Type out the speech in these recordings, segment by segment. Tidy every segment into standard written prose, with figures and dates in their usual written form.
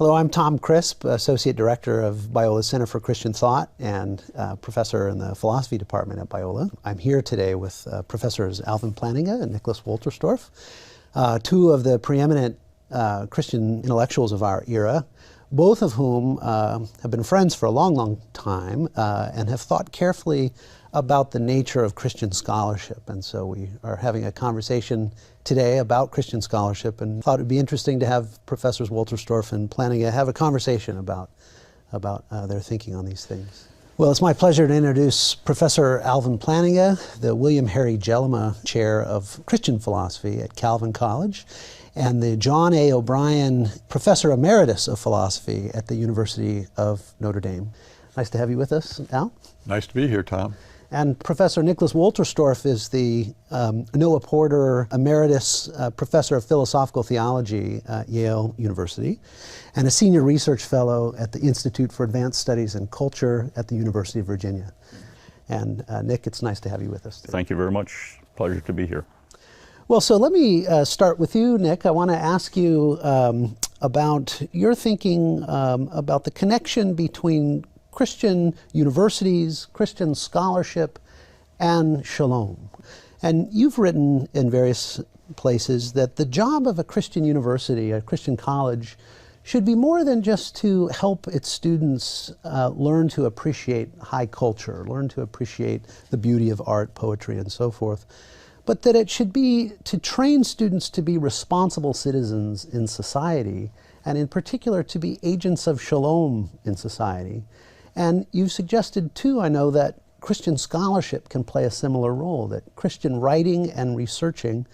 Hello, I'm Tom Crisp, Associate Director of Biola's Center for Christian Thought and Professor in the Philosophy Department at Biola. I'm here today with Professors Alvin Plantinga and Nicholas Wolterstorff, two of the preeminent Christian intellectuals of our era, both of whom have been friends for a long, long time and have thought carefully about the nature of Christian scholarship. And so we are having a conversation today about Christian scholarship, and thought it would be interesting to have Professors Wolterstorff and Plantinga have a conversation about their thinking on these things. Well, it's my pleasure to introduce Professor Alvin Plantinga, the William Harry Jellema Chair of Christian Philosophy at Calvin College, and the John A. O'Brien Professor Emeritus of Philosophy at the University of Notre Dame. Nice to have you with us, Al. Nice to be here, Tom. And Professor Nicholas Wolterstorff is the Noah Porter Emeritus Professor of Philosophical Theology at Yale University, and a Senior Research Fellow at the Institute for Advanced Studies in Culture at the University of Virginia. And Nick, it's nice to have you with us today. Thank you very much. Pleasure to be here. Well, so let me start with you, Nick. I want to ask you about your thinking about the connection between Christian universities, Christian scholarship, and shalom. And you've written in various places that the job of a Christian university, a Christian college, should be more than just to help its students learn to appreciate high culture, learn to appreciate the beauty of art, poetry, and so forth, but that it should be to train students to be responsible citizens in society, and in particular to be agents of shalom in society. And you've suggested too, I know, that Christian scholarship can play a similar role, that Christian writing and researching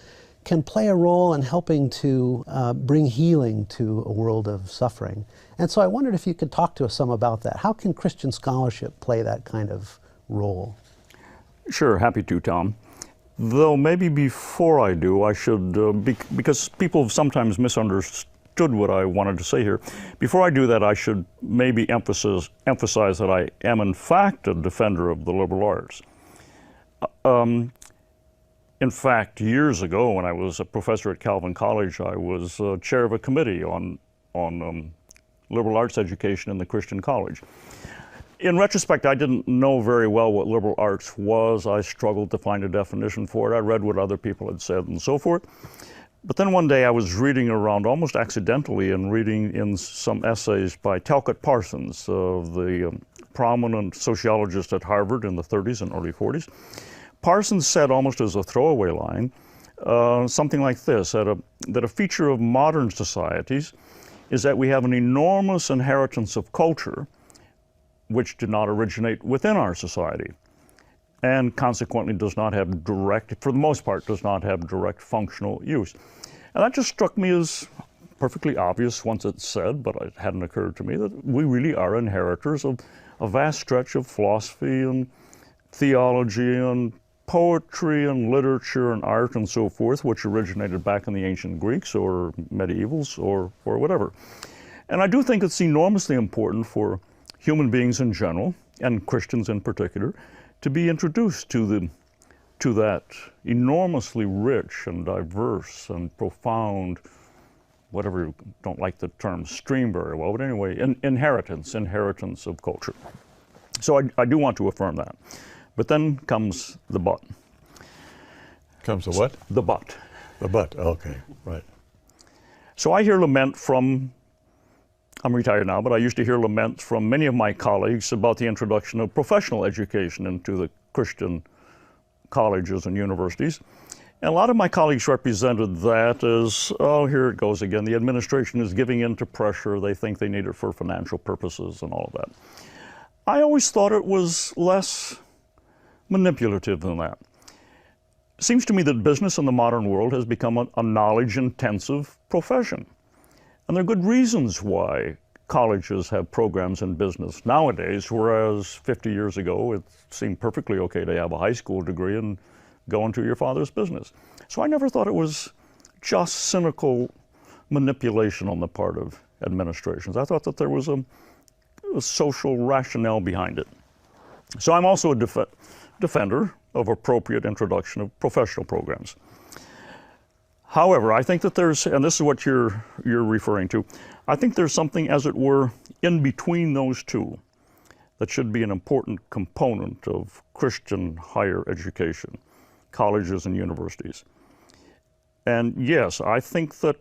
can play a role in helping to bring healing to a world of suffering. And so I wondered if you could talk to us some about that. How can Christian scholarship play that kind of role? Sure, happy to, Tom. Though maybe before I do, I should, because people have sometimes misunderstood what I wanted to say here. Before I do that, I should maybe emphasize that I am in fact a defender of the liberal arts. In fact, years ago when I was a professor at Calvin College, I was chair of a committee on liberal arts education in the Christian college. In retrospect, I didn't know very well what liberal arts was. I struggled to find a definition for it. I read what other people had said and so forth. But then one day I was reading around almost accidentally and reading in some essays by Talcott Parsons, the prominent sociologist at Harvard in the 30s and early 40s. Parsons said, almost as a throwaway line, something like this, that a feature of modern societies is that we have an enormous inheritance of culture which did not originate within our society, and consequently does not have direct, for the most part, does not have direct functional use. And that just struck me as perfectly obvious once it's said, but it hadn't occurred to me that we really are inheritors of a vast stretch of philosophy and theology and poetry and literature and art and so forth, which originated back in the ancient Greeks or medievals or whatever. And I do think it's enormously important for human beings in general, and Christians in particular, to be introduced to that enormously rich and diverse and profound, whatever, you don't like the term stream very well, but anyway, inheritance of culture. So I do want to affirm that. But then comes the but. Comes the what? The but. The but, okay, right. So I hear lament from, I'm retired now, but I used to hear laments from many of my colleagues about the introduction of professional education into the Christian colleges and universities. And a lot of my colleagues represented that as, oh, here it goes again. The administration is giving in to pressure. They think they need it for financial purposes and all of that. I always thought it was less manipulative than that. It seems to me that business in the modern world has become a knowledge-intensive profession. And there are good reasons why colleges have programs in business nowadays, whereas 50 years ago it seemed perfectly okay to have a high school degree and go into your father's business. So I never thought it was just cynical manipulation on the part of administrations. I thought that there was a social rationale behind it. So I'm also a defender of appropriate introduction of professional programs. However, I think that there's, and this is what you're referring to, I think there's something, as it were, in between those two that should be an important component of Christian higher education, colleges and universities. And yes, I think that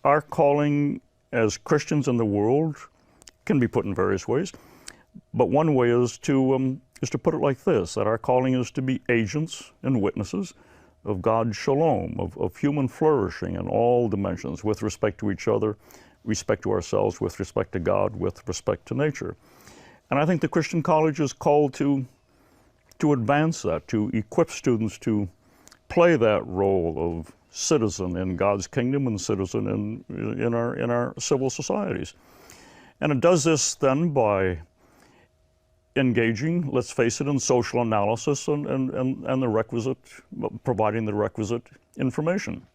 our calling as Christians in the world can be put in various ways, but one way is to put it like this, that our calling is to be agents and witnesses of God's shalom, of human flourishing in all dimensions, with respect to each other, respect to ourselves, with respect to God, with respect to nature. And I think the Christian college is called to advance that, to equip students to play that role of citizen in God's kingdom and citizen in our civil societies. And it does this then by engaging, let's face it, in social analysis and the requisite, providing the requisite information.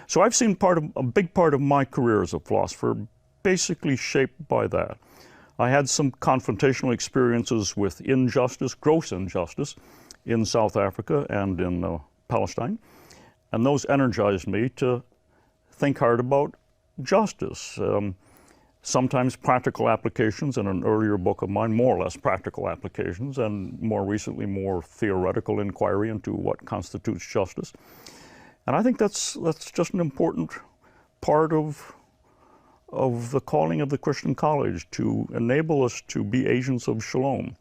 So I've seen a big part of my career as a philosopher basically shaped by that. I had some confrontational experiences with injustice, gross injustice, in South Africa and in Palestine, and those energized me to think hard about justice. Sometimes practical applications, in an earlier book of mine, more or less practical applications, and more recently more theoretical inquiry into what constitutes justice. And I think that's just an important part of the calling of the Christian college, to enable us to be agents of shalom.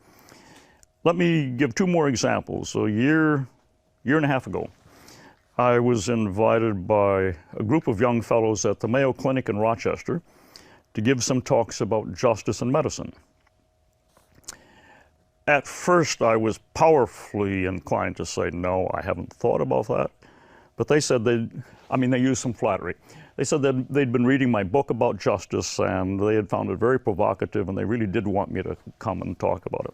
Let me give two more examples. A year and a half ago, I was invited by a group of young fellows at the Mayo Clinic in Rochester to give some talks about justice and medicine. At first, I was powerfully inclined to say, no, I haven't thought about that. But they said they used some flattery. They said that they'd been reading my book about justice and they had found it very provocative and they really did want me to come and talk about it.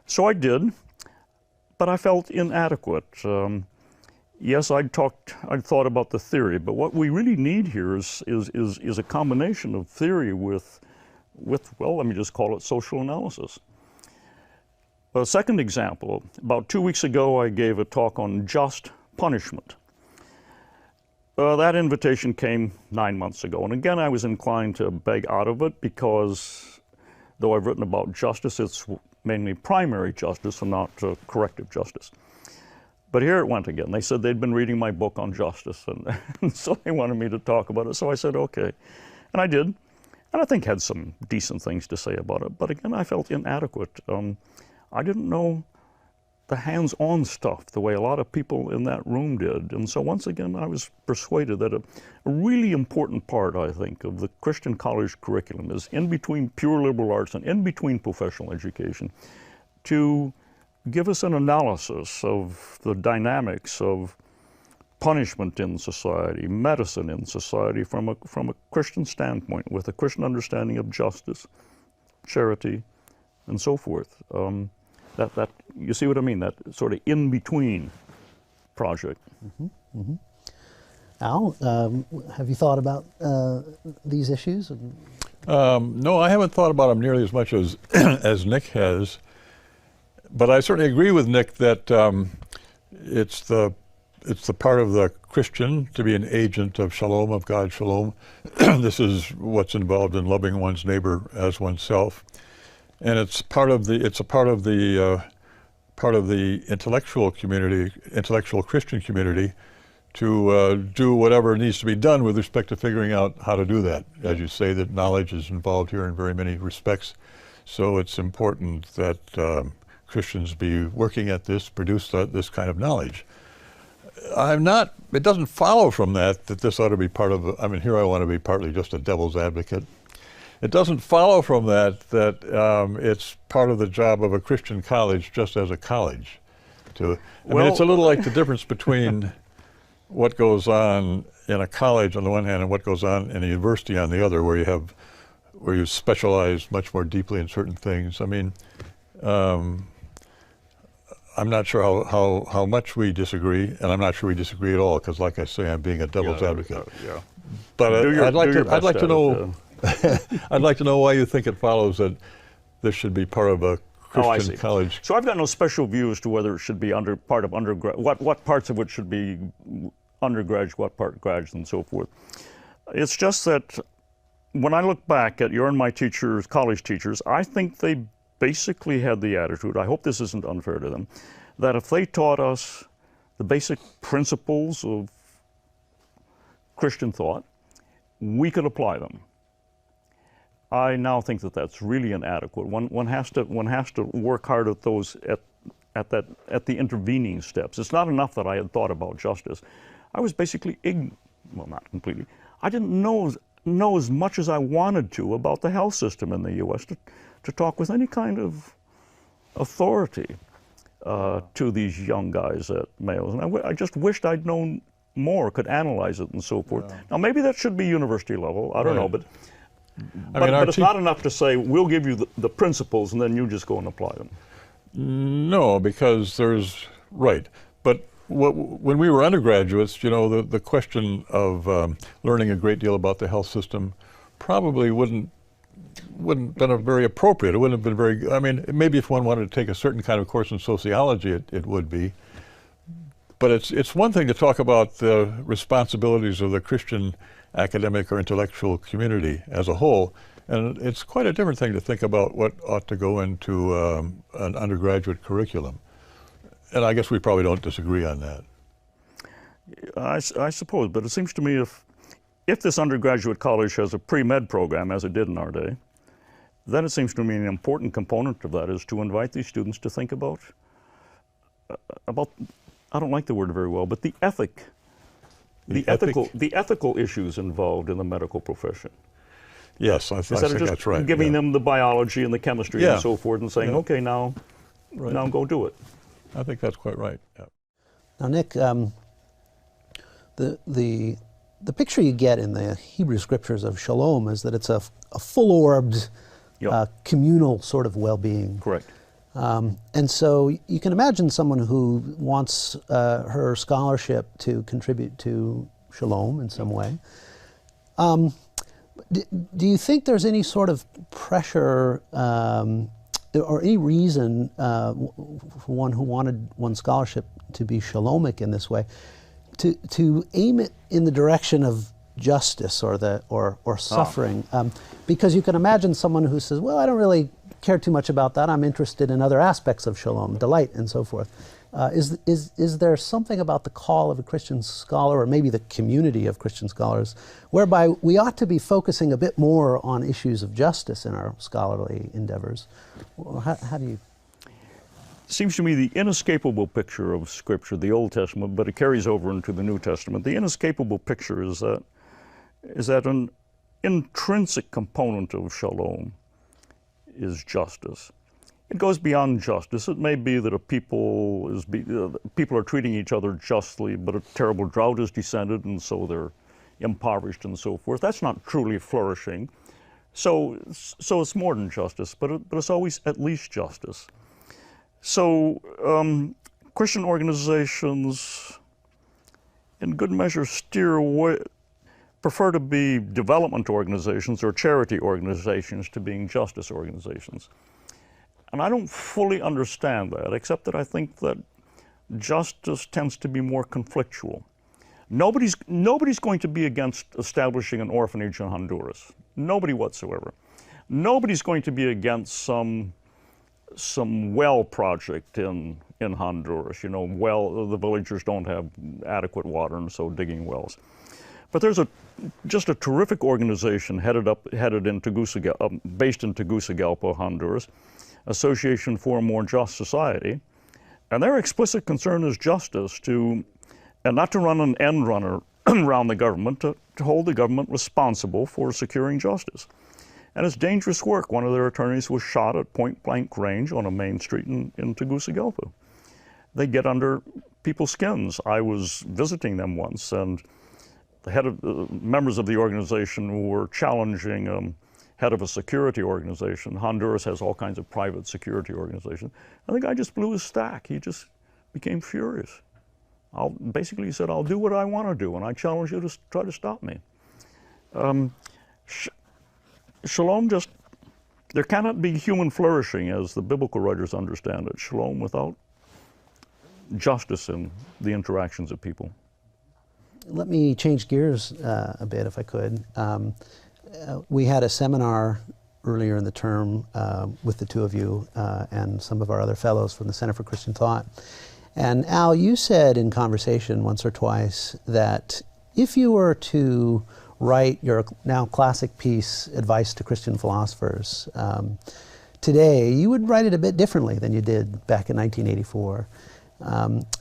So I did, but I felt inadequate. Yes, I'd thought about the theory, but what we really need here is a combination of theory with, well, let me just call it social analysis. A second example, about 2 weeks ago, I gave a talk on just punishment. That invitation came 9 months ago, and again, I was inclined to beg out of it because, though I've written about justice, it's mainly primary justice and not corrective justice. But here it went again. They said they'd been reading my book on justice, and so they wanted me to talk about it. So I said, okay. And I did, and I think had some decent things to say about it. But again, I felt inadequate. I didn't know the hands-on stuff the way a lot of people in that room did. And so once again, I was persuaded that a really important part, I think, of the Christian college curriculum is in between pure liberal arts and in between professional education, to give us an analysis of the dynamics of punishment in society, medicine in society from a Christian standpoint, with a Christian understanding of justice, charity, and so forth. That you see what I mean? That sort of in-between project. Mm-hmm. Mm-hmm. Al, have you thought about these issues? No, I haven't thought about them nearly as much as as Nick has. But I certainly agree with Nick that it's the part of the Christian to be an agent of shalom, of God's shalom. This is what's involved in loving one's neighbor as oneself, and it's part of the intellectual community, intellectual Christian community, to do whatever needs to be done with respect to figuring out how to do that. As you say, that knowledge is involved here in very many respects, so it's important that Christians be working at this, produce this kind of knowledge. It doesn't follow from that this ought to be part of, here I want to be partly just a devil's advocate. It doesn't follow from that it's part of the job of a Christian college just as a college. It's a little like the difference between what goes on in a college on the one hand and what goes on in a university on the other, where you specialize much more deeply in certain things. I'm not sure how much we disagree, and I'm not sure we disagree at all, because, like I say, I'm being a devil's advocate. Yeah. But I'd like to know. It, I'd like to know why you think it follows that this should be part of a Christian college. So I've got no special view as to whether it should be part of undergrad. What parts of it should be undergrads, what part grads, and so forth. It's just that when I look back at your and my teachers, college teachers, I think they basically had the attitude, I hope this isn't unfair to them, that if they taught us the basic principles of Christian thought, we could apply them. I now think that that's really inadequate. One has to work hard at those at the intervening steps. It's not enough that I had thought about justice. I was basically well, not completely. I didn't know as much as I wanted to about the health system in the U.S. to talk with any kind of authority to these young guys at Mayo. And I just wished I'd known more, could analyze it and so forth. Yeah. Now maybe that should be university level. I don't know, but it's not enough to say we'll give you the principles and then you just go and apply them. No, because there's but when we were undergraduates, you know, the question of learning a great deal about the health system probably wouldn't have been very appropriate. It wouldn't have been very, I mean, maybe if one wanted to take a certain kind of course in sociology, it would be. But it's one thing to talk about the responsibilities of the Christian academic or intellectual community as a whole, and it's quite a different thing to think about what ought to go into an undergraduate curriculum. And I guess we probably don't disagree on that. I suppose, but it seems to me if this undergraduate college has a pre-med program, as it did in our day, then it seems to me an important component of that is to invite these students to think about I don't like the word very well, but the ethical issues involved in the medical profession. Yes, I think that's right. Giving them the biology and the chemistry and so forth, and saying, okay, now go do it. I think that's quite right. Yeah. Now, Nick, the picture you get in the Hebrew scriptures of shalom is that it's a full-orbed, communal sort of well-being. Correct. And so you can imagine someone who wants her scholarship to contribute to shalom in some way. Do you think there's any sort of pressure or any reason for one who wanted one's scholarship to be shalomic in this way to aim it in the direction of justice or suffering? Because you can imagine someone who says, well, I don't really care too much about that. I'm interested in other aspects of shalom, delight, and so forth. Is there something about the call of a Christian scholar, or maybe the community of Christian scholars, whereby we ought to be focusing a bit more on issues of justice in our scholarly endeavors? How do you? Seems to me the inescapable picture of Scripture, the Old Testament, but it carries over into the New Testament. The inescapable picture is that an intrinsic component of shalom is justice. It goes beyond justice. It may be that people are treating each other justly, but a terrible drought has descended and so they're impoverished and so forth. That's not truly flourishing. So it's more than justice, but it's always at least justice. So Christian organizations, in good measure, prefer to be development organizations or charity organizations to being justice organizations. And I don't fully understand that, except that I think that justice tends to be more conflictual. Nobody's going to be against establishing an orphanage in Honduras. Nobody whatsoever. Nobody's going to be against some well project in Honduras. You know, the villagers don't have adequate water, and so digging wells. But there's just a terrific organization based in Tegucigalpa, Honduras, Association for a More Just Society, and their explicit concern is justice and not to run an end runner around the government, to hold the government responsible for securing justice. And it's dangerous work. One of their attorneys was shot at point-blank range on a main street in Tegucigalpa. They get under people's skins. I was visiting them once, and the members of the organization were challenging head of a security organization. Honduras has all kinds of private security organizations. And the guy just blew his stack. He just became furious. Basically, he said, I'll do what I want to do, and I challenge you to try to stop me. Shalom there cannot be human flourishing as the biblical writers understand it. Shalom without justice in the interactions of people. let me change gears a bit, if I could. We had a seminar earlier in the term with the two of you and some of our other fellows from the Center for Christian Thought. And Al, you said in conversation once or twice that if you were to write your now classic piece, Advice to Christian Philosophers, today, you would write it a bit differently than you did back in 1984.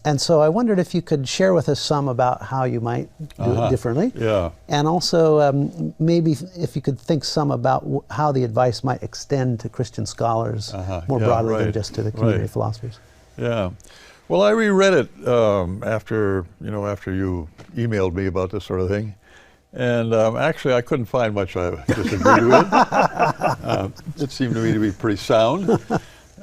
And so I wondered if you could share with us some about how you might do it differently. Yeah. And also maybe if you could think some about how the advice might extend to Christian scholars more broadly than just to the community of philosophers. Yeah. Well, I reread it after you emailed me about this sort of thing. And actually, I couldn't find much I disagreed with. It seemed to me to be pretty sound.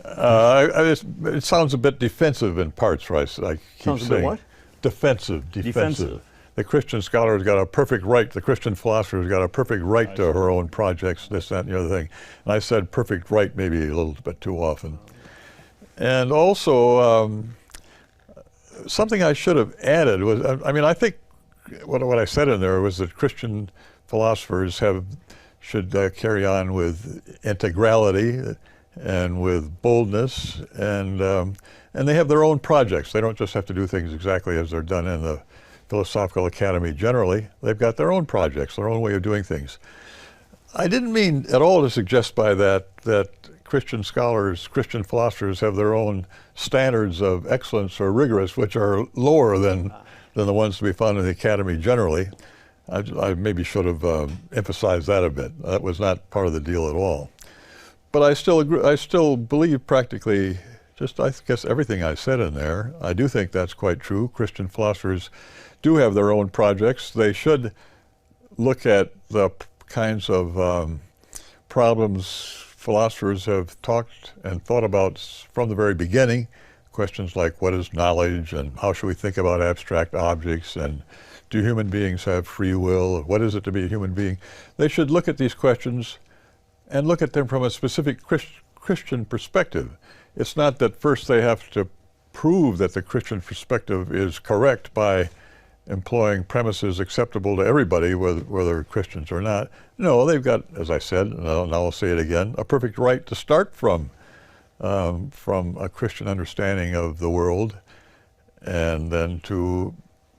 It sounds a bit defensive in parts, right? I keep sounds saying. A bit what? Defensive. The Christian scholar's got a perfect right, the Christian philosopher's got a perfect right to her own projects, this, that, and the other thing. And I said perfect right maybe a little bit too often. And also, something I should have added was, I think what I said in there was that Christian philosophers should carry on with integrality and with boldness, and they have their own projects. They don't just have to do things exactly as they're done in the Philosophical Academy generally. They've got their own projects, their own way of doing things. I didn't mean at all to suggest by that Christian scholars, Christian philosophers have their own standards of excellence or rigorous, which are lower than the ones to be found in the Academy generally. I maybe should have emphasized that a bit. That was not part of the deal at all. But I still agree, I still believe practically just, I guess, everything I said in there. I do think that's quite true. Christian philosophers do have their own projects. They should look at the kinds of problems philosophers have talked and thought about from the very beginning. Questions like what is knowledge, and how should we think about abstract objects, and do human beings have free will? What is it to be a human being? They should look at these questions and look at them from a specific Christian perspective. It's not that first they have to prove that the Christian perspective is correct by employing premises acceptable to everybody, whether Christians or not. No, they've got, as I said, and I'll say it again, a perfect right to start from a Christian understanding of the world, and then to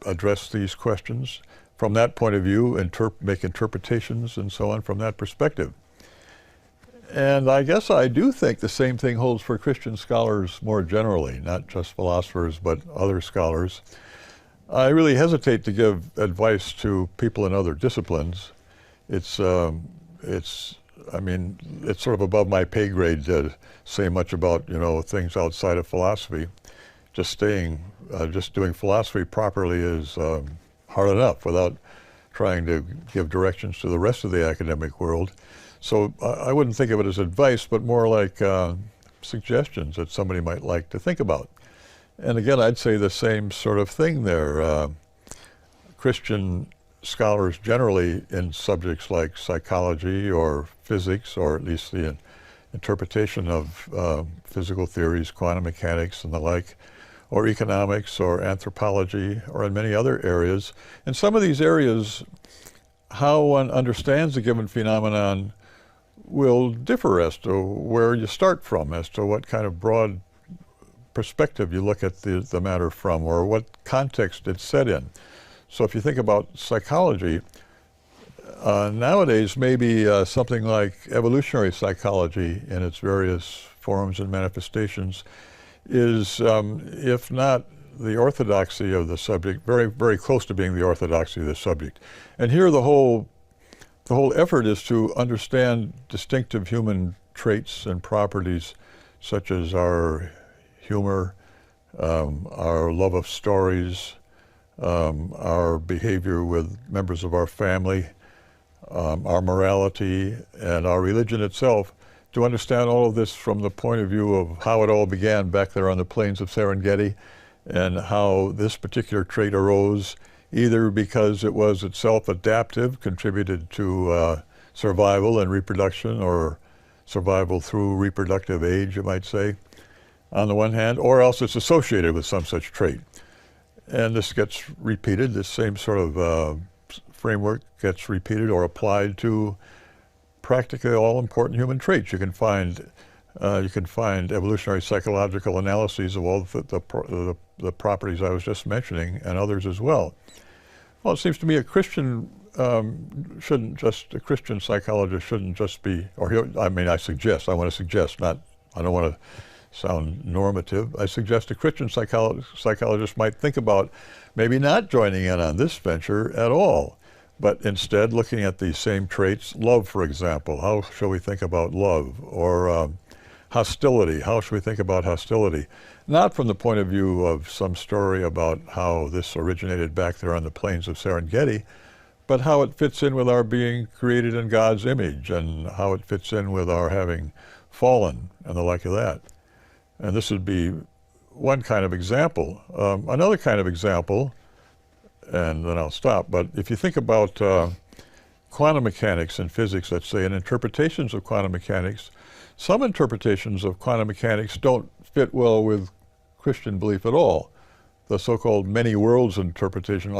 address these questions from that point of view, make interpretations and so on from that perspective. And I guess I do think the same thing holds for Christian scholars more generally, not just philosophers, but other scholars. I really hesitate to give advice to people in other disciplines. It's sort of above my pay grade to say much about, things outside of philosophy. Just doing philosophy properly is hard enough without trying to give directions to the rest of the academic world. So I wouldn't think of it as advice, but more like suggestions that somebody might like to think about. And again, I'd say the same sort of thing there. Christian scholars generally in subjects like psychology or physics, or at least the interpretation of physical theories, quantum mechanics and the like, or economics or anthropology, or in many other areas. In some of these areas, how one understands a given phenomenon will differ as to where you start from, as to what kind of broad perspective you look at the matter from, or what context it's set in. So if you think about psychology, nowadays maybe something like evolutionary psychology in its various forms and manifestations is, if not the orthodoxy of the subject, very, very close to being the orthodoxy of the subject. And here the whole effort is to understand distinctive human traits and properties such as our humor, our love of stories, our behavior with members of our family, our morality, and our religion itself, to understand all of this from the point of view of how it all began back there on the plains of Serengeti, and how this particular trait arose either because it was itself adaptive, contributed to survival and reproduction, or survival through reproductive age, you might say, on the one hand, or else it's associated with some such trait. And this gets repeated, this same sort of framework gets repeated or applied to practically all important human traits. You can find evolutionary psychological analyses of all the properties I was just mentioning, and others as well. Well, it seems to me a Christian a Christian psychologist shouldn't just be, I want to suggest, not, I don't want to sound normative. I suggest a Christian psychologist might think about maybe not joining in on this venture at all, but instead looking at these same traits. Love, for example. How shall we think about love? Or hostility. How should we think about hostility? Not from the point of view of some story about how this originated back there on the plains of Serengeti, but how it fits in with our being created in God's image, and how it fits in with our having fallen and the like of that. And this would be one kind of example. Another kind of example, and then I'll stop, but if you think about quantum mechanics and physics, let's say, and interpretations of quantum mechanics, some interpretations of quantum mechanics don't fit well with Christian belief at all. The so-called many worlds interpretation,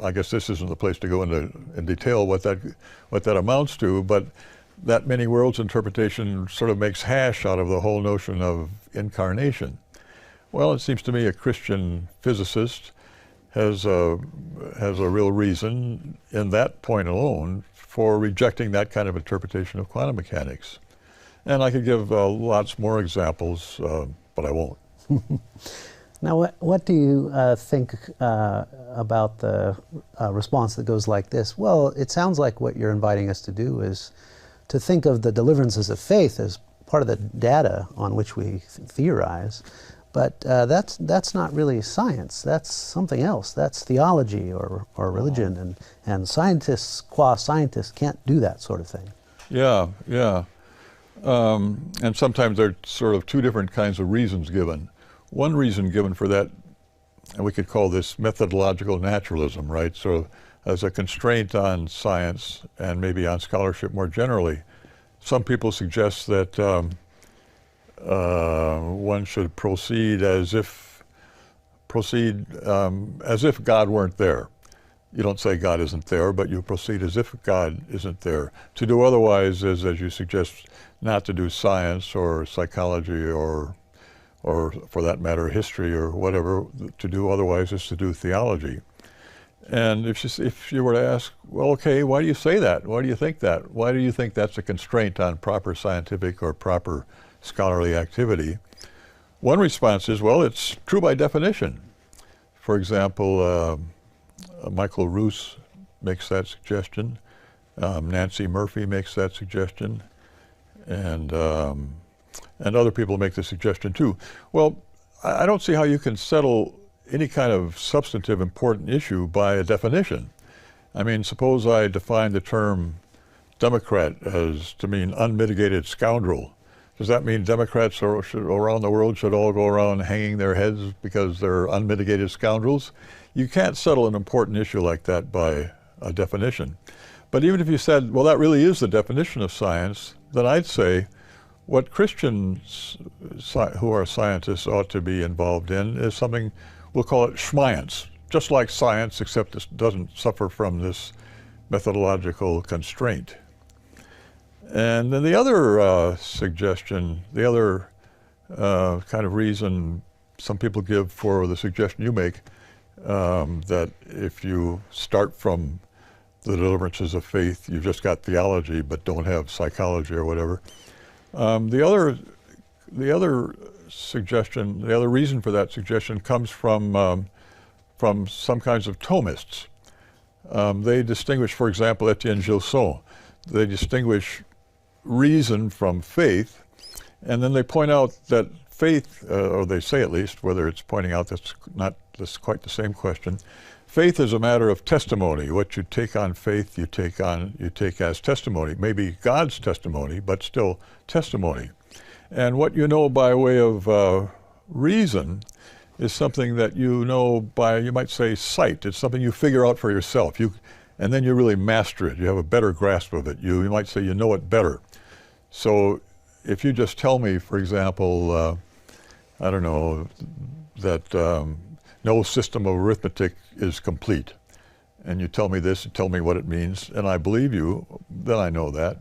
I guess this isn't the place to go into in detail what that amounts to, but that many worlds interpretation sort of makes hash out of the whole notion of incarnation. Well, it seems to me a Christian physicist has a real reason in that point alone for rejecting that kind of interpretation of quantum mechanics. And I could give lots more examples, but I won't. Now, what do you think about the response that goes like this? Well, it sounds like what you're inviting us to do is to think of the deliverances of faith as part of the data on which we theorize, but that's not really science. That's something else. That's theology or religion, and scientists, qua scientists, can't do that sort of thing. Yeah, yeah. And sometimes there are sort of two different kinds of reasons given. One reason given for that, and we could call this methodological naturalism, right? So as a constraint on science and maybe on scholarship more generally, some people suggest that one should proceed as if God weren't there. You don't say God isn't there, but you proceed as if God isn't there. To do otherwise is, as you suggest, not to do science or psychology or for that matter, history or whatever. To do otherwise is to do theology. And if you were to ask, well, okay, why do you say that? Why do you think that? Why do you think that's a constraint on proper scientific or proper scholarly activity? One response is, well, it's true by definition. For example, Michael Roos makes that suggestion. Nancy Murphy makes that suggestion. And other people make the suggestion too. Well, I don't see how you can settle any kind of substantive important issue by a definition. I mean, suppose I define the term Democrat as to mean unmitigated scoundrel. Does that mean Democrats around the world should all go around hanging their heads because they're unmitigated scoundrels? You can't settle an important issue like that by a definition. But even if you said, well, that really is the definition of science, then I'd say what Christians who are scientists ought to be involved in is something, we'll call it schmience, just like science, except it doesn't suffer from this methodological constraint. And then the other suggestion, the other kind of reason some people give for the suggestion you make, that if you start from the deliverances of faith, you've just got theology but don't have psychology or whatever. The other suggestion, the other reason for that suggestion comes from some kinds of Thomists. They distinguish, for example, Etienne Gilson. They distinguish reason from faith, and then they point out that faith, or they say at least, whether it's pointing out that's quite the same question. Faith is a matter of testimony. What you take on faith, you take as testimony. Maybe God's testimony, but still testimony. And what you know by way of reason is something that you know by, you might say, sight. It's something you figure out for yourself. And then you really master it. You have a better grasp of it. You might say you know it better. So if you just tell me, for example, I don't know, that no system of arithmetic is complete. And you tell me this, you tell me what it means, and I believe you, then I know that.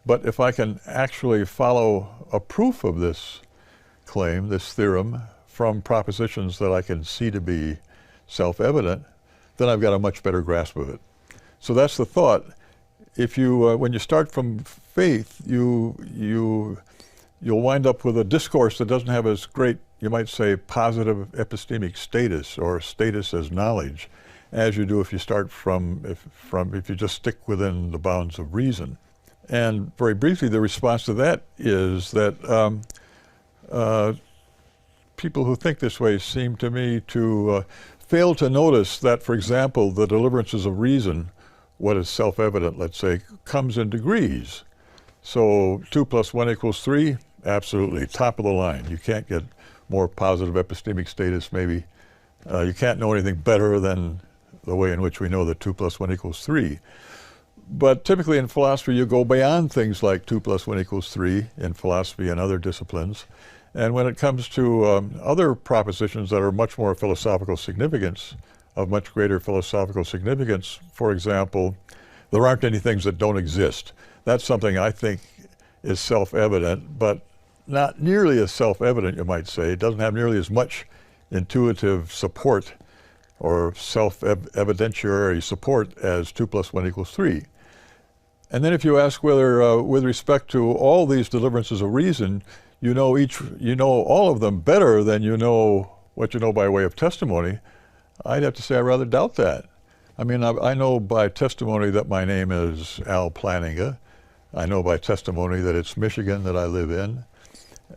But if I can actually follow a proof of this claim, this theorem, from propositions that I can see to be self-evident, then I've got a much better grasp of it. So that's the thought. If you, when you start from faith, you'll wind up with a discourse that doesn't have as great, you might say, positive epistemic status or status as knowledge as you do if you start if you just stick within the bounds of reason. And very briefly, the response to that is that people who think this way seem to me to fail to notice that, for example, the deliverances of reason, what is self-evident, let's say, comes in degrees. So 2 + 1 = 3, absolutely, top of the line. You can't get more positive epistemic status, maybe. You can't know anything better than the way in which we know that 2 + 1 = 3. But typically in philosophy, you go beyond things like 2 + 1 = 3 in philosophy and other disciplines. And when it comes to other propositions that are much more philosophical significance, of much greater philosophical significance, for example, there aren't any things that don't exist. That's something I think is self-evident, but not nearly as self-evident, you might say. It doesn't have nearly as much intuitive support or self-evidentiary support as 2 + 1 = 3. And then if you ask whether, with respect to all these deliverances of reason, you know all of them better than you know what you know by way of testimony, I'd have to say I rather doubt that. I mean, I know by testimony that my name is Al Plantinga. I know by testimony that it's Michigan that I live in.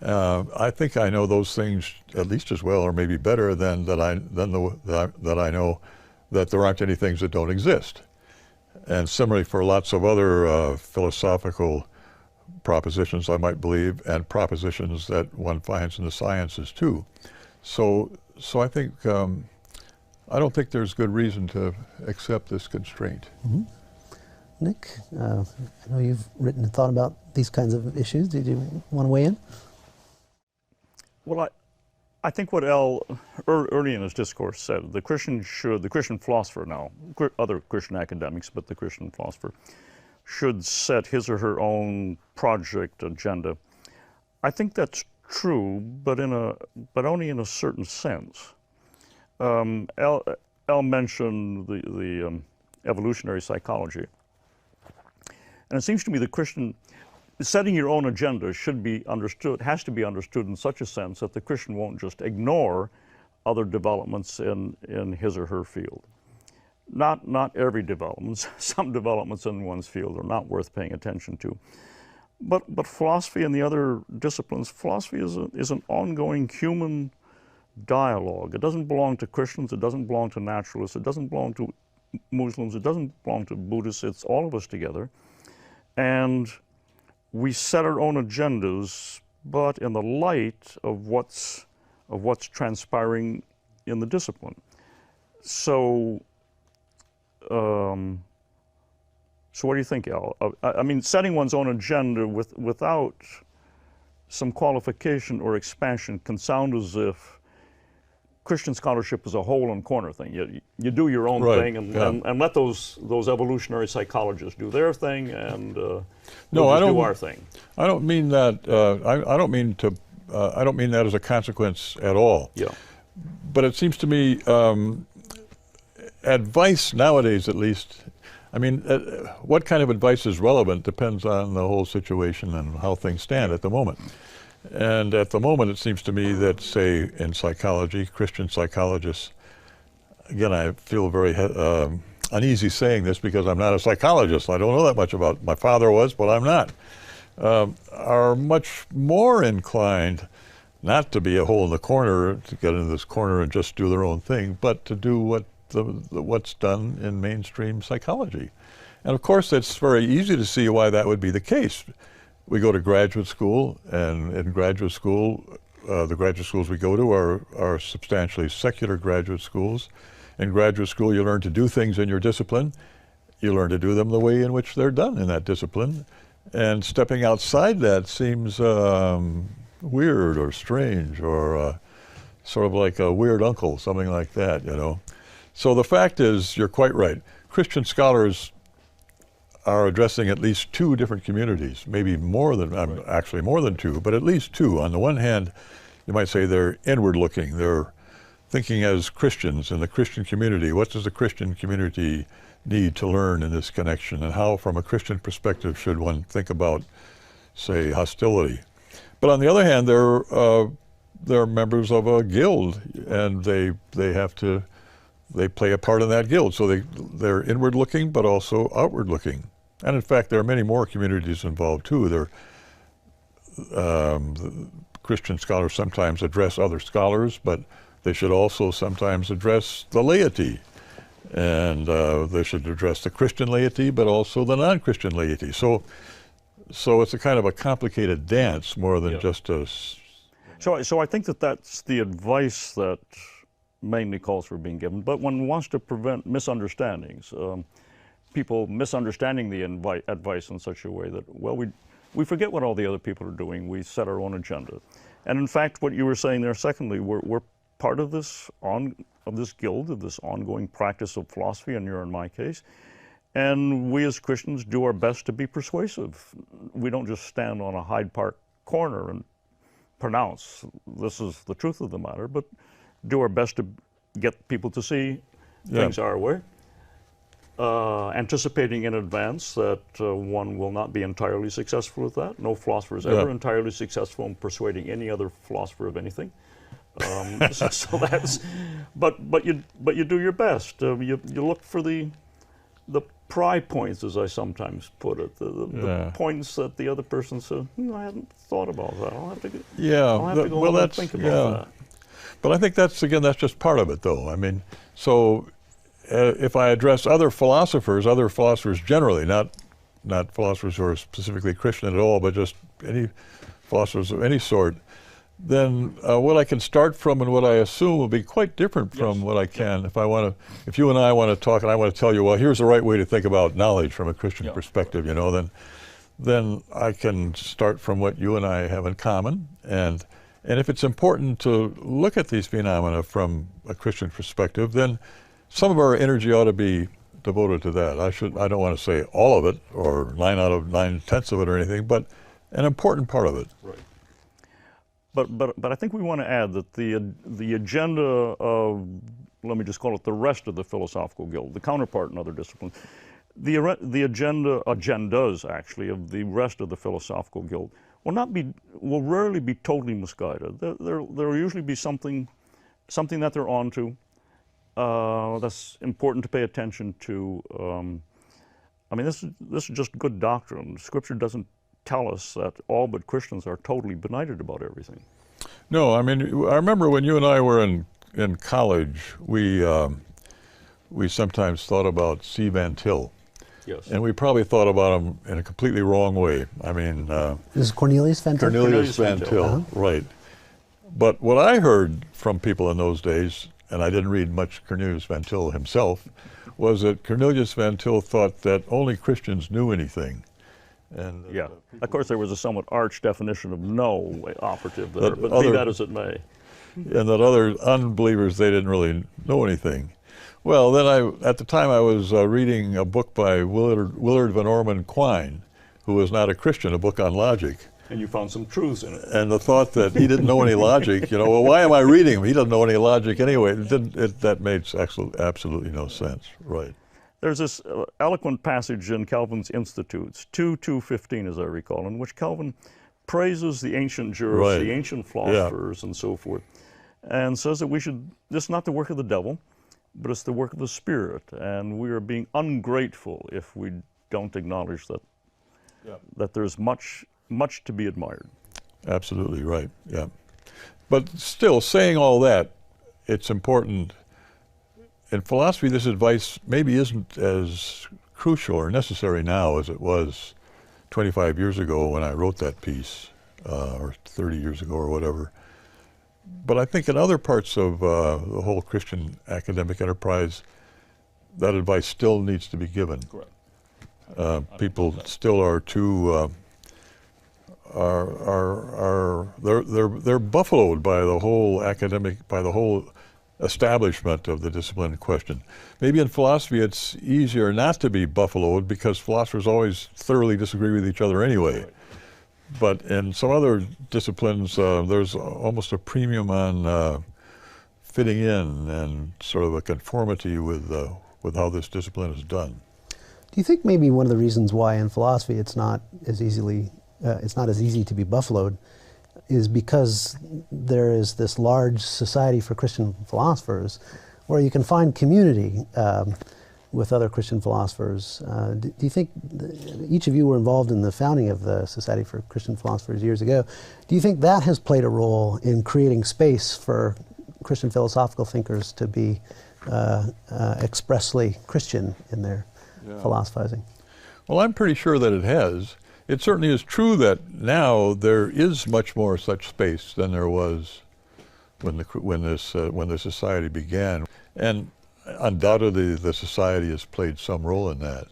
I think I know those things at least as well, or maybe better, than that I know that there aren't any things that don't exist. And similarly for lots of other philosophical propositions, I might believe, and propositions that one finds in the sciences too. So I think, I don't think there's good reason to accept this constraint. Mm-hmm. Nick, I know you've written and thought about these kinds of issues. Did you want to weigh in? Well, I think what early in his discourse said, the Christian philosopher now, other Christian academics, but the Christian philosopher, should set his or her own project agenda. I think that's true, but only in a certain sense. Al mentioned the evolutionary psychology, and it seems to me the Christian setting your own agenda has to be understood in such a sense that the Christian won't just ignore other developments in his or her field. Not every development. Some developments in one's field are not worth paying attention to. But philosophy and the other disciplines, philosophy is an ongoing human dialogue. It doesn't belong to Christians, it doesn't belong to naturalists, it doesn't belong to Muslims, it doesn't belong to Buddhists, it's all of us together. And we set our own agendas, but in the light of what's transpiring in the discipline. So what do you think, Al? I mean, setting one's own agenda without some qualification or expansion can sound as if Christian scholarship is a hole and corner thing. You do your own thing and let those evolutionary psychologists do their thing, and we'll just do our thing. I don't mean that. I don't mean that as a consequence at all. Yeah. But it seems to me advice nowadays, at least. I mean, what kind of advice is relevant depends on the whole situation and how things stand at the moment. And at the moment, it seems to me that, say, in psychology, Christian psychologists, again, I feel very uneasy saying this because I'm not a psychologist. I don't know that much about it. My father was, but I'm not. Are much more inclined not to be a hole in the corner, to get into this corner and just do their own thing, but to do what's done in mainstream psychology. And of course, it's very easy to see why that would be the case. We go to graduate school, and in graduate school, the graduate schools we go to are substantially secular graduate schools. In graduate school, you learn to do things in your discipline. You learn to do them the way in which they're done in that discipline. And stepping outside that seems weird or strange or sort of like a weird uncle, something like that, you know. So the fact is, you're quite right. Christian scholars are addressing at least two different communities, maybe more than, actually more than two, but at least two. On the one hand, you might say they're inward looking. They're thinking as Christians in the Christian community. What does the Christian community need to learn in this connection? And how, from a Christian perspective, should one think about, say, hostility? But on the other hand, they're members of a guild, and they play a part in that guild. So they're inward looking, but also outward looking. And in fact, there are many more communities involved too. Christian scholars sometimes address other scholars, but they should also sometimes address the laity. And they should address the Christian laity, but also the non-Christian laity. So it's a kind of a complicated dance more than just a... So I think that's the advice that mainly calls for being given, but one wants to prevent misunderstandings. People misunderstanding the advice in such a way that, well, we forget what all the other people are doing. We set our own agenda. And in fact, what you were saying there, secondly, we're part of this guild, of this ongoing practice of philosophy, and you're in my case. And we as Christians do our best to be persuasive. We don't just stand on a Hyde Park corner and pronounce this is the truth of the matter, but do our best to get people to see things our way. Anticipating in advance that one will not be entirely successful with that. No philosopher is ever entirely successful in persuading any other philosopher of anything. So that's, but you do your best. You look for the pry points, as I sometimes put it, the points that the other person said, I hadn't thought about that. I'll have to go home and think about that. But I think that's just part of it, though. I mean, so if I address other philosophers generally, not philosophers who are specifically Christian at all, but just any philosophers of any sort, then what I can start from and what I assume will be quite different from what I can if you and I want to talk and I want to tell you, well, here's the right way to think about knowledge from a Christian perspective, you know, then I can start from what you and I have in common. And if it's important to look at these phenomena from a Christian perspective, then some of our energy ought to be devoted to that. I don't want to say all of it or 9 out of 9/10 of it or anything, but an important part of it. Right. But I think we want to add that the agenda of, let me just call it the rest of the philosophical guild, the counterpart in other disciplines, the agendas actually of the rest of the philosophical guild will rarely be totally misguided. There will usually be something that they're on to that's important to pay attention to. I mean, this is just good doctrine. Scripture doesn't tell us that all but Christians are totally benighted about everything. No, I mean, I remember when you and I were in college, we sometimes thought about C. Van Til. Yes. And we probably thought about him in a completely wrong way. I mean... This is Cornelius Van Til? Cornelius Van Til, right. But what I heard from people in those days, and I didn't read much Cornelius Van Til himself, was that Cornelius Van Til thought that only Christians knew anything. And of course there was a somewhat arch definition of know operative there, but be that as it may. And that other unbelievers, they didn't really know anything. Well, then at the time I was reading a book by Willard Van Orman Quine, who was not a Christian, a book on logic. And you found some truths in it. And the thought that he didn't know any logic, you know, well, why am I reading him? He doesn't know any logic anyway. That made absolutely no sense, right. There's this eloquent passage in Calvin's Institutes, 2:2:15, as I recall, in which Calvin praises the ancient jurists, the ancient philosophers, and so forth, and says that this is not the work of the devil, but it's the work of the Spirit, and we are being ungrateful if we don't acknowledge that there's much to be admired. Absolutely right, yeah. But still, saying all that, it's important. In philosophy, this advice maybe isn't as crucial or necessary now as it was 25 years ago when I wrote that piece, or 30 years ago or whatever. But I think in other parts of the whole Christian academic enterprise, that advice still needs to be given. Correct. People still are too they're buffaloed by the whole by the whole establishment of the discipline in question. Maybe in philosophy it's easier not to be buffaloed because philosophers always thoroughly disagree with each other anyway. But in some other disciplines, there's almost a premium on fitting in and sort of a conformity with how this discipline is done. Do you think maybe one of the reasons why in philosophy it's not as easy to be buffaloed is because there is this large society for Christian philosophers where you can find community with other Christian philosophers? Do you think, each of you were involved in the founding of the Society for Christian Philosophers years ago, do you think that has played a role in creating space for Christian philosophical thinkers to be expressly Christian in their philosophizing? Well, I'm pretty sure that it has. It certainly is true that now there is much more such space than there was when the society began, and undoubtedly the society has played some role in that.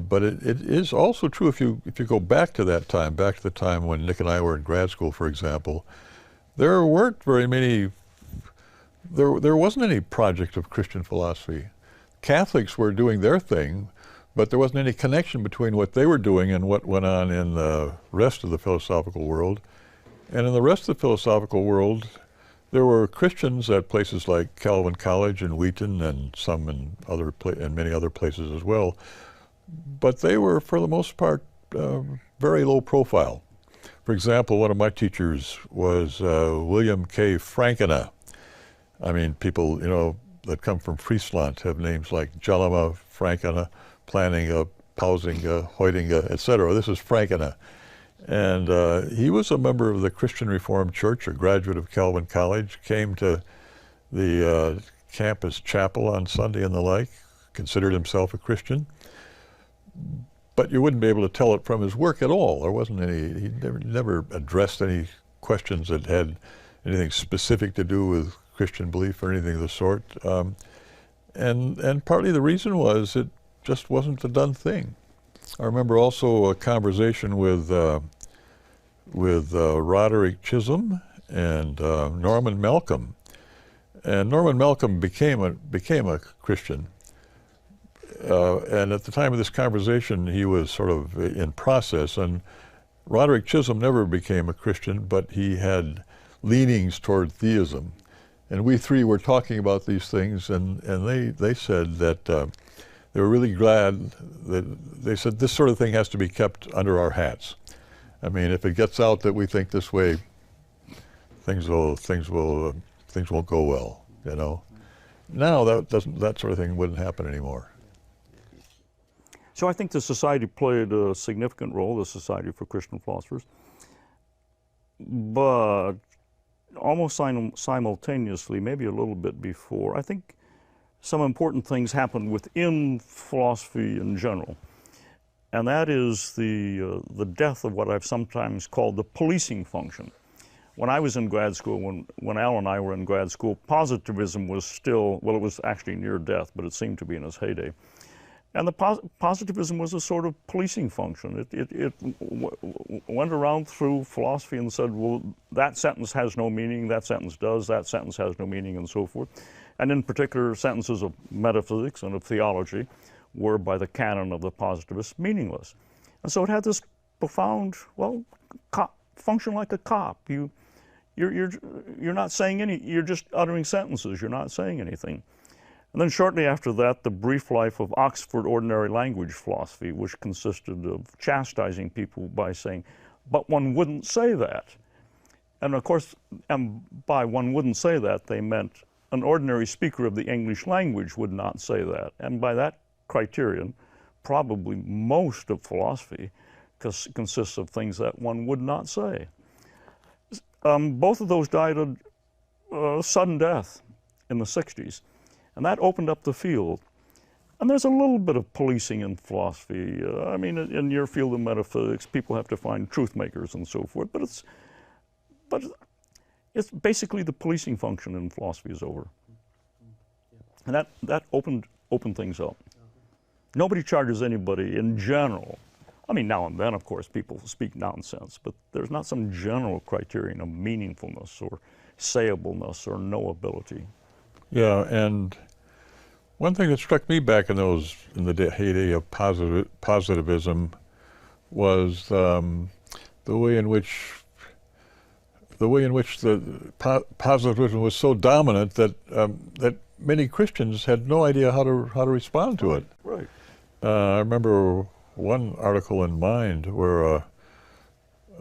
But it is also true if you go back to that time, back to the time when Nick and I were in grad school, for example, there weren't very many. There wasn't any project of Christian philosophy. Catholics were doing their thing, but there wasn't any connection between what they were doing and what went on in the rest of the philosophical world. And in the rest of the philosophical world, there were Christians at places like Calvin College and Wheaton and some in many other places as well. But they were, for the most part, very low profile. For example, one of my teachers was William K. Frankena. I mean, people, that come from Friesland have names like Jellema, Frankena, Plantinga, Pausinga, Hoitinga, etc. This is Frankena. And he was a member of the Christian Reformed Church, a graduate of Calvin College, came to the campus chapel on Sunday and the like, considered himself a Christian. But you wouldn't be able to tell it from his work at all. There wasn't any, he never addressed any questions that had anything specific to do with Christian belief or anything of the sort. And partly the reason was it just wasn't the done thing. I remember also a conversation with Roderick Chisholm and Norman Malcolm. And Norman Malcolm became a Christian. And at the time of this conversation, he was sort of in process. And Roderick Chisholm never became a Christian, but he had leanings toward theism. And we three were talking about these things, and they said that they were really glad that they said this sort of thing has to be kept under our hats. I mean, if it gets out that we think this way, things won't go well, Now that sort of thing wouldn't happen anymore. So I think the society played a significant role, the Society for Christian Philosophers, but almost simultaneously, maybe a little bit before, I think some important things happened within philosophy in general. And that is the death of what I've sometimes called the policing function. When I was in grad school, when Al and I were in grad school, positivism was still, well, it was actually near death, but it seemed to be in its heyday. And the positivism was a sort of policing function. It went around through philosophy and said, well, that sentence has no meaning, that sentence does, that sentence has no meaning, and so forth. And in particular, sentences of metaphysics and of theology were, by the canon of the positivists, meaningless. And so it had this profound, well, function like a cop. You're not saying you're just uttering sentences, you're not saying anything. And then shortly after that, the brief life of Oxford Ordinary Language Philosophy, which consisted of chastising people by saying, but one wouldn't say that. And of course, by one wouldn't say that, they meant an ordinary speaker of the English language would not say that. And by that criterion, probably most of philosophy consists of things that one would not say. Both of those died a sudden death in the 60s. And that opened up the field. And there's a little bit of policing in philosophy. I mean, in your field of metaphysics, people have to find truth makers and so forth. But it's basically the policing function in philosophy is over. And that opened things up. Nobody charges anybody in general I mean, now and then, of course, people speak nonsense, but there's not some general criterion of meaningfulness or sayableness or knowability. Yeah, and one thing that struck me back in the heyday of positivism was the way in which the positivism was so dominant that that many Christians had no idea how to respond to it. Right. I remember one article in Mind where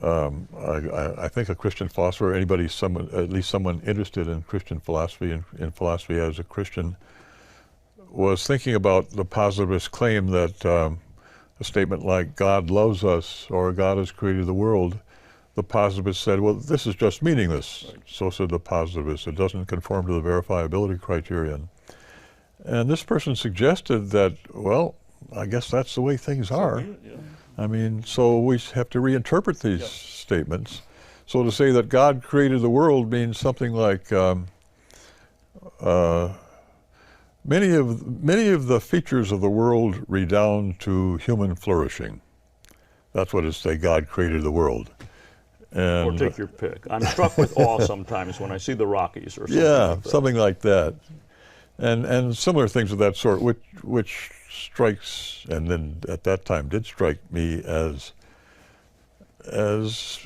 I think a Christian philosopher, at least someone interested in Christian philosophy and in philosophy as a Christian, was thinking about the positivist claim that a statement like God loves us or God has created the world, the positivist said, well, this is just meaningless. Right. So said the positivist. It doesn't conform to the verifiability criterion. And this person suggested that, well, I guess that's the way things are. Yeah. I mean, so we have to reinterpret these statements. So to say that God created the world means something like many of the features of the world redound to human flourishing. That's what it say, God created the world. And, or take your pick. I'm struck with awe sometimes when I see the Rockies or something. Yeah, like that. Something like that. And similar things of that sort, which strikes, and then at that time did strike me as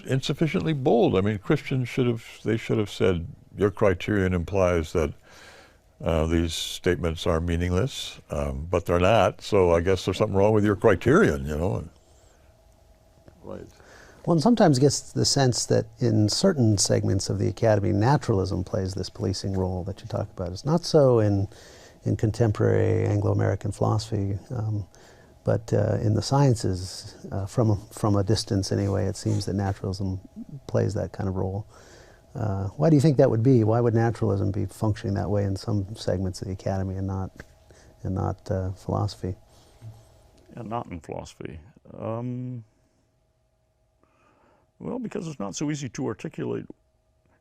insufficiently bold. I mean, Christians should have said, your criterion implies that these statements are meaningless, but they're not, so I guess there's something wrong with your criterion, you know. Right. One sometimes gets the sense that in certain segments of the academy, naturalism plays this policing role that you talk about. It's not so in contemporary Anglo-American philosophy, but in the sciences, from a distance anyway, it seems that naturalism plays that kind of role. Why do you think that would be? Why would naturalism be functioning that way in some segments of the academy and not philosophy? And not in philosophy. Well, because it's not so easy to articulate.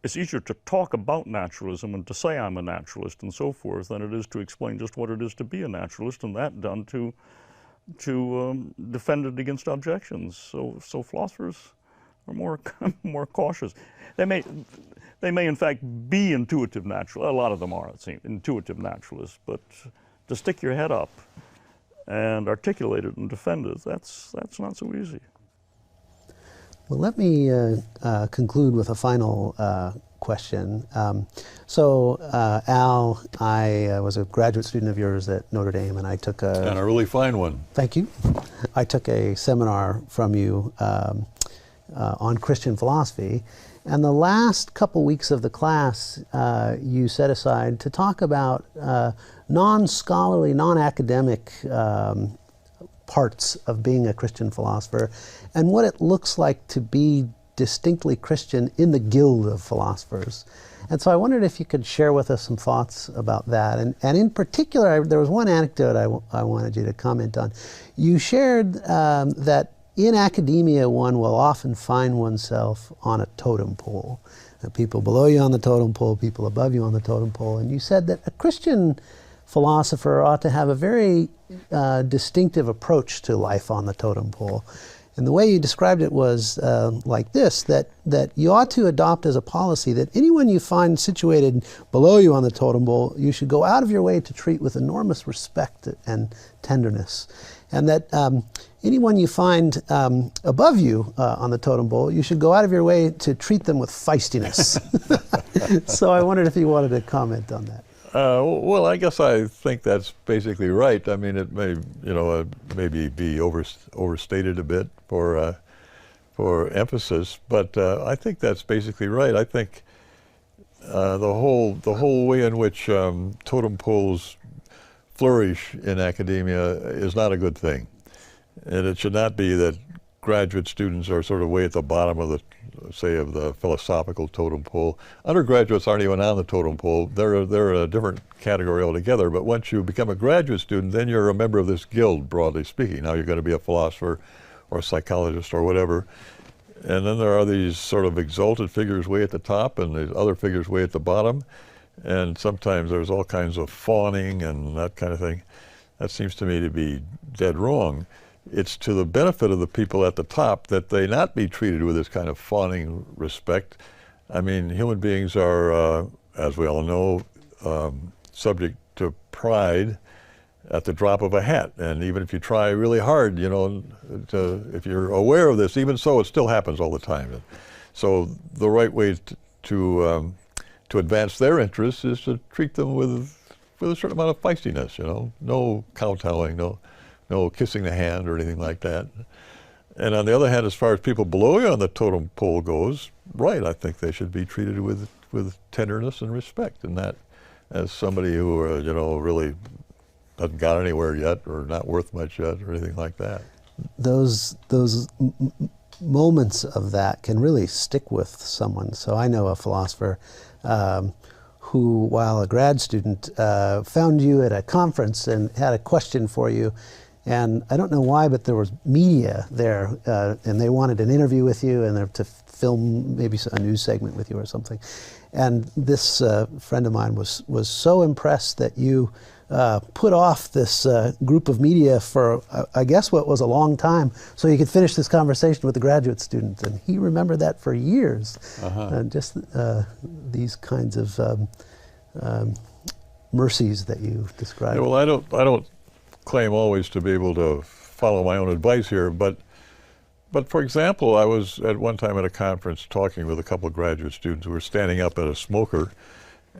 It's easier to talk about naturalism and to say I'm a naturalist and so forth than it is to explain just what it is to be a naturalist, and that done to defend it against objections. So philosophers are more cautious. They may in fact be intuitive naturalists. A lot of them are, it seems, intuitive naturalists. But to stick your head up and articulate it and defend it, that's not so easy. Well, let me conclude with a final question. Al, I was a graduate student of yours at Notre Dame, and I took and a really fine one. Thank you. I took a seminar from you on Christian philosophy, and the last couple weeks of the class you set aside to talk about non-scholarly, non-academic parts of being a Christian philosopher and what it looks like to be distinctly Christian in the guild of philosophers. And so I wondered if you could share with us some thoughts about that. And in particular, there was one anecdote I wanted you to comment on. You shared that in academia one will often find oneself on a totem pole. People below you on the totem pole, people above you on the totem pole. And you said that a Christian philosopher ought to have a very distinctive approach to life on the totem pole. And the way you described it was like this, that you ought to adopt as a policy that anyone you find situated below you on the totem pole, you should go out of your way to treat with enormous respect and tenderness. And that anyone you find above you on the totem pole, you should go out of your way to treat them with feistiness. So I wondered if you wanted to comment on that. Well, I guess I think that's basically right. I mean, it may, maybe be overstated a bit for emphasis, but I think that's basically right. I think the whole way in which totem poles flourish in academia is not a good thing, and it should not be that graduate students are sort of way at the bottom of the philosophical totem pole. Undergraduates aren't even on the totem pole. They're a different category altogether. But once you become a graduate student, then you're a member of this guild, broadly speaking. Now you're going to be a philosopher or a psychologist or whatever. And then there are these sort of exalted figures way at the top and these other figures way at the bottom. And sometimes there's all kinds of fawning and that kind of thing. That seems to me to be dead wrong. it's to the benefit of the people at the top that they not be treated with this kind of fawning respect. I mean, human beings are, as we all know, subject to pride at the drop of a hat. And even if you try really hard, you know, if you're aware of this, even so, it still happens all the time. So the right way to advance their interests is to treat them with a certain amount of feistiness, you know, no kowtowing, no kissing the hand or anything like that. And on the other hand, as far as people below you on the totem pole goes, right, I think they should be treated with tenderness and respect, and that as somebody who, you know, really hasn't got anywhere yet or not worth much yet or anything like that. Those moments of that can really stick with someone. So I know a philosopher who, while a grad student, found you at a conference and had a question for you. And I don't know why, but there was media there, and they wanted an interview with you and to film maybe a news segment with you or something. And this friend of mine was so impressed that you put off this group of media for, I guess, what was a long time, so you could finish this conversation with the graduate student. And he remembered that for years. And just these kinds of mercies that you described. Yeah, well, I don't claim always to be able to follow my own advice here, but for example, I was at one time at a conference talking with a couple of graduate students who were standing up at a smoker,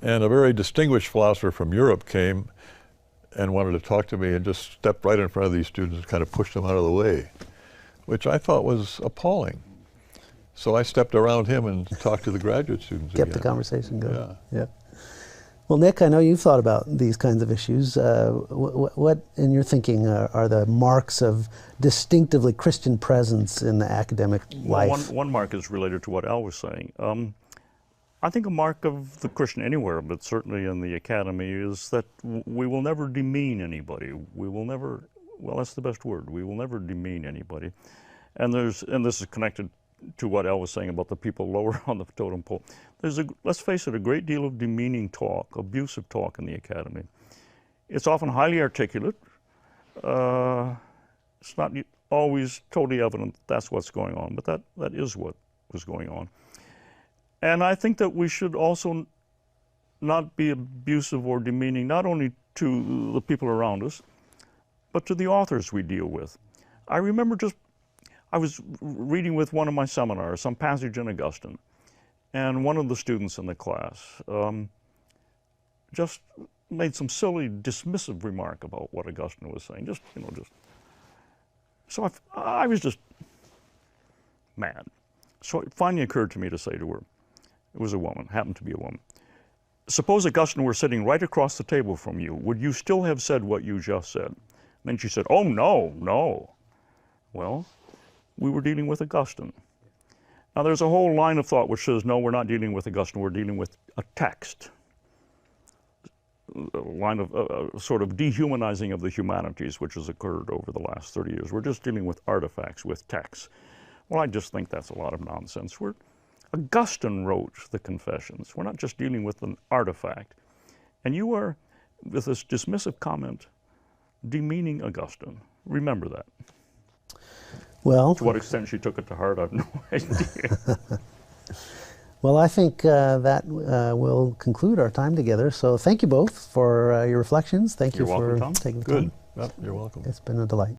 and a very distinguished philosopher from Europe came and wanted to talk to me and just stepped right in front of these students and kind of pushed them out of the way, which I thought was appalling. So I stepped around him and talked to the graduate students Kept again. the conversation going. Yeah. Yeah. Well, Nick, I know you've thought about these kinds of issues. What, in your thinking, are the marks of distinctively Christian presence in the academic life? Well, one mark is related to what Al was saying. I think a mark of the Christian anywhere, but certainly in the academy, is that we will never demean anybody. We will never, well, that's the best word. We will never demean anybody. And this is connected to what Al was saying about the people lower on the totem pole. There's let's face it, a great deal of demeaning talk, abusive talk in the academy. It's often highly articulate. It's not always totally evident that's what's going on, but that is what was going on. And I think that we should also not be abusive or demeaning, not only to the people around us, but to the authors we deal with. I remember I was reading with one of my seminars, some passage in Augustine, and one of the students in the class just made some silly, dismissive remark about what Augustine was saying. So I was just mad. So it finally occurred to me to say to her, it was a woman, happened to be a woman, suppose Augustine were sitting right across the table from you, would you still have said what you just said? And then she said, oh, no. Well, we were dealing with Augustine. Now there's a whole line of thought which says, no, we're not dealing with Augustine, we're dealing with a text. A line of sort of dehumanizing of the humanities which has occurred over the last 30 years. We're just dealing with artifacts, with texts. Well, I just think that's a lot of nonsense. Augustine wrote the Confessions. We're not just dealing with an artifact. And you are, with this dismissive comment, demeaning Augustine. Remember that. Well, to what extent she took it to heart, I have no idea. Well, I think that will conclude our time together. So thank you both for your reflections. Thank you for taking the time. Good. Yep, you're welcome. It's been a delight.